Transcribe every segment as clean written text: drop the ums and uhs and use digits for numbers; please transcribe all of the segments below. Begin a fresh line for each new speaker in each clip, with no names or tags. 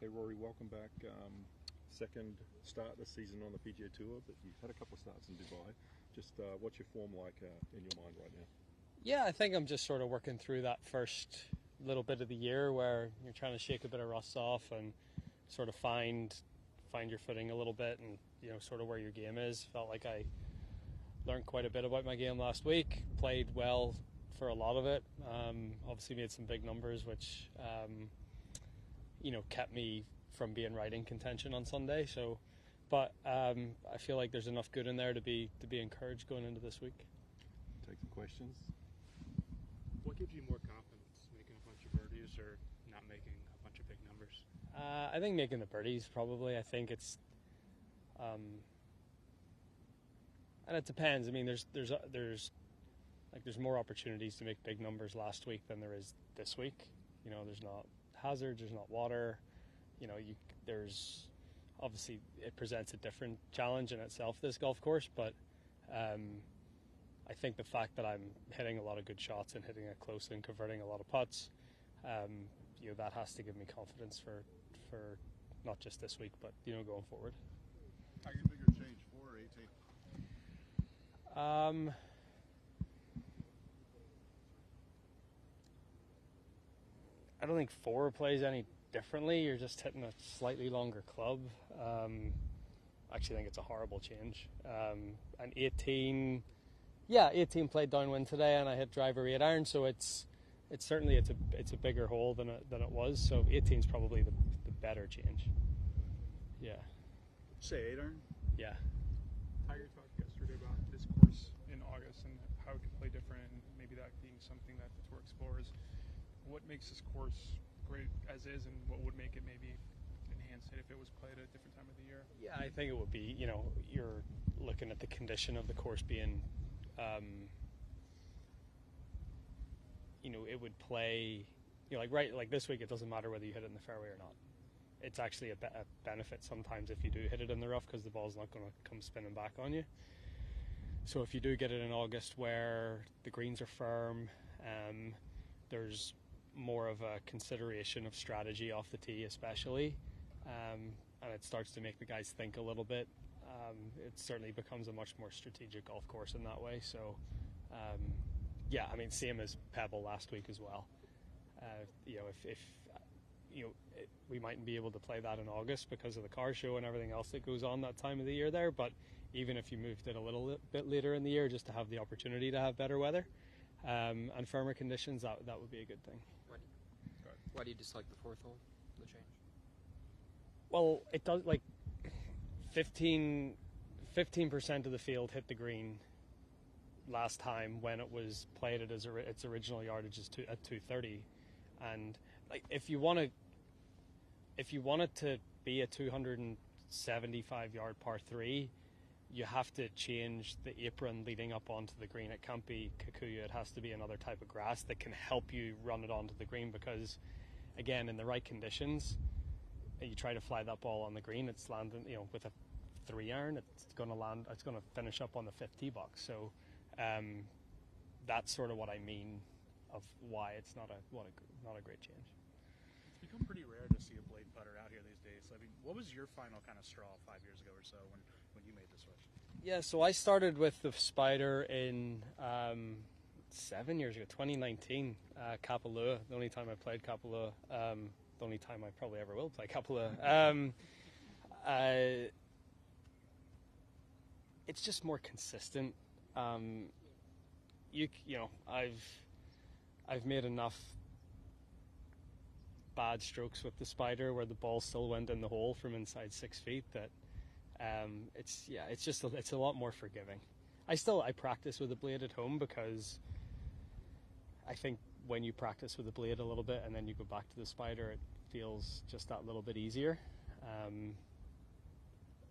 Okay, Rory, welcome back. Second start this season on the PGA Tour, but you've had a couple of starts in Dubai. Just what's your form like in your mind right now?
Yeah, I think I'm just sort of working through that first little bit of the year where you're trying to shake a bit of rust off and sort of find your footing a little bit, and sort of where your game is. Felt like I learned quite a bit about my game last week. Played well for a lot of it. Obviously made some big numbers, which kept me from being right in contention on Sunday. So, but I feel like there's enough good in there to be encouraged going into this week.
Take some questions.
What gives you more confidence, making a bunch of birdies or not making a bunch of big numbers?
I think making the birdies probably. I think it's, and it depends. I mean, there's more opportunities to make big numbers last week than there is this week. There's not hazards, there's not water. There's obviously it presents a different challenge in itself, this golf course, but I think the fact that I'm hitting a lot of good shots and hitting it close and converting a lot of putts, that has to give me confidence for not just this week, but going forward.
How you bigger change, 4 or 18?
I don't think 4 plays any differently. You're just hitting a slightly longer club. I actually think it's a horrible change. And 18 played downwind today, and I hit driver 8 iron, so it's certainly a bigger hole than it was. So 18 is probably the better change. Yeah.
Say 8 iron?
Yeah.
Tiger talked yesterday about this course in August and how it could play different, and maybe that being something that the tour explores. What makes this course great as is, and what would make it maybe enhance it if it was played at a different time of the year?
Yeah, I think it would be, you're looking at the condition of the course being, it would play, like this week, it doesn't matter whether you hit it in the fairway or not. It's actually a benefit sometimes if you do hit it in the rough, because the ball's not going to come spinning back on you. So if you do get it in August where the greens are firm, there's more of a consideration of strategy off the tee especially, and it starts to make the guys think a little bit. It certainly becomes a much more strategic golf course in that way. So same as Pebble last week as well. We mightn't be able to play that in August because of the car show and everything else that goes on that time of the year there, but even if you moved it a little bit later in the year just to have the opportunity to have better weather and firmer conditions, that would be a good thing.
Why do you dislike the 4th hole, the change?
Well, it does, 15% of the field hit the green last time when it was played at its original yardage at 230, and if you want it to be a 275 yard par 3, you have to change the apron leading up onto the green. It can't be Kikuyu. It has to be another type of grass that can help you run it onto the green, because again, in the right conditions, you try to fly that ball on the green, it's landing, with a 3 iron, it's going to finish up on the 5th tee box. So that's sort of what I mean of why it's not a great change.
It's become pretty rare to see a blade putter out here these days. I mean, what was your final kind of straw 5 years ago or so when you made the switch?
Yeah, so I started with the Spider in 7 years ago, 2019, Kapalua. The only time I played Kapalua, the only time I probably ever will play Kapalua. It's just more consistent. I've made enough bad strokes with the Spider where the ball still went in the hole from inside 6 feet that it's a lot more forgiving. I practice with a blade at home because I think when you practice with a blade a little bit and then you go back to the Spider, it feels just that little bit easier.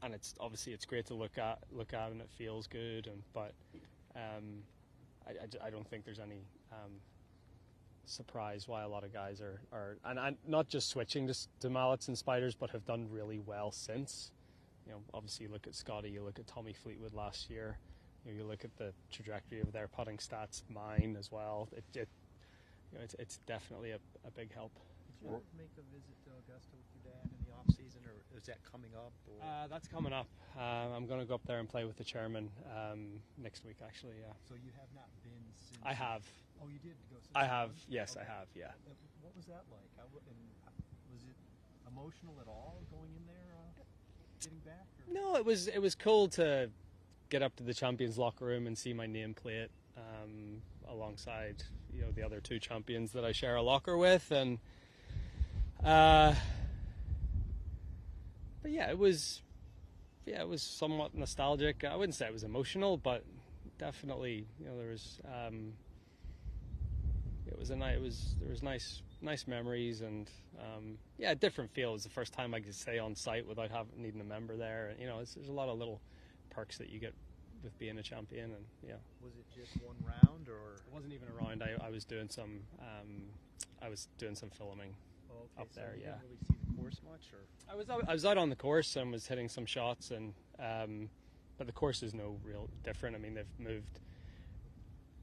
And it's great to look at and it feels good. But I don't think there's any surprise why a lot of guys are and not just switching to mallets and Spiders, but have done really well since. Obviously you look at Scotty, you look at Tommy Fleetwood last year. You look at the trajectory of their putting stats, mine as well. It's definitely a big help.
Did you make a visit to Augusta with your dad and off season, or is that coming up? Or?
That's coming up. I'm going to go up there and play with the chairman next week, actually. Yeah.
So you have not been since.
I have.
Oh, you did go. Since
I have.
then?
Yes,
Okay.
I have. Yeah.
What was that like? Was it emotional at all going in there, getting back? Or?
No, it was cool to get up to the champions locker room and see my nameplate alongside the other two champions that I share a locker with, and but yeah, it was somewhat nostalgic. I wouldn't say it was emotional, but definitely there was there was nice memories, and yeah, a different feel. It was the first time I could stay on site without needing a member there. And, there's a lot of little perks that you get with being a champion, and yeah.
Was it just one round, or
It wasn't even a round. I was doing some filming up
so
there.
you
Yeah,
didn't really see the course much, or
I was out on the course and was hitting some shots, and but the course is no real different. I mean,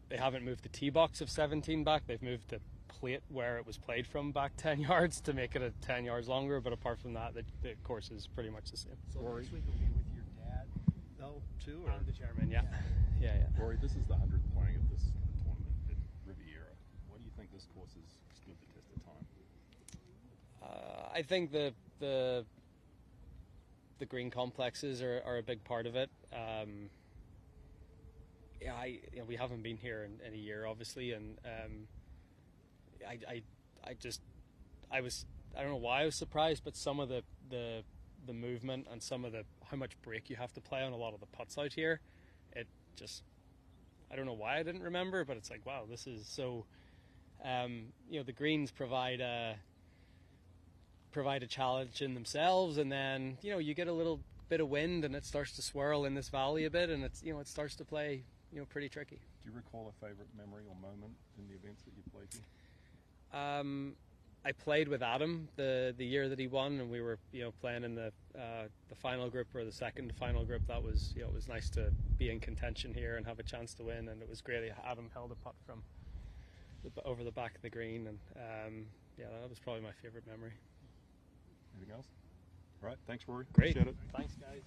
they haven't moved the tee box of 17 back. They've moved the plate where it was played from back 10 yards to make it 10 yards longer. But apart from that, the course is pretty much the same.
so next week will be with your dad, though, too, or
I'm the chairman. Yeah.
Rory, this is the 100th playing of this tournament at Riviera. Why do you think this course has stood the test of time?
I think the green complexes are a big part of it. We haven't been here in a year, obviously, and I don't know why I was surprised, but some of the movement and some of how much break you have to play on a lot of the putts out here, I don't know why I didn't remember, but it's like, wow, this is so. The greens provide a challenge in themselves, and then you get a little bit of wind and it starts to swirl in this valley a bit, and it starts to play pretty tricky.
Do you recall a favourite memory or moment in the events that you played here?
I played with Adam the year that he won, and we were playing in the final group or the second final group. That was it was nice to be in contention here and have a chance to win, and it was great. Adam held a putt from over the back of the green, and that was probably my favourite memory.
Anything else? All right, thanks, Rory.
Great.
Appreciate it.
Thanks, guys.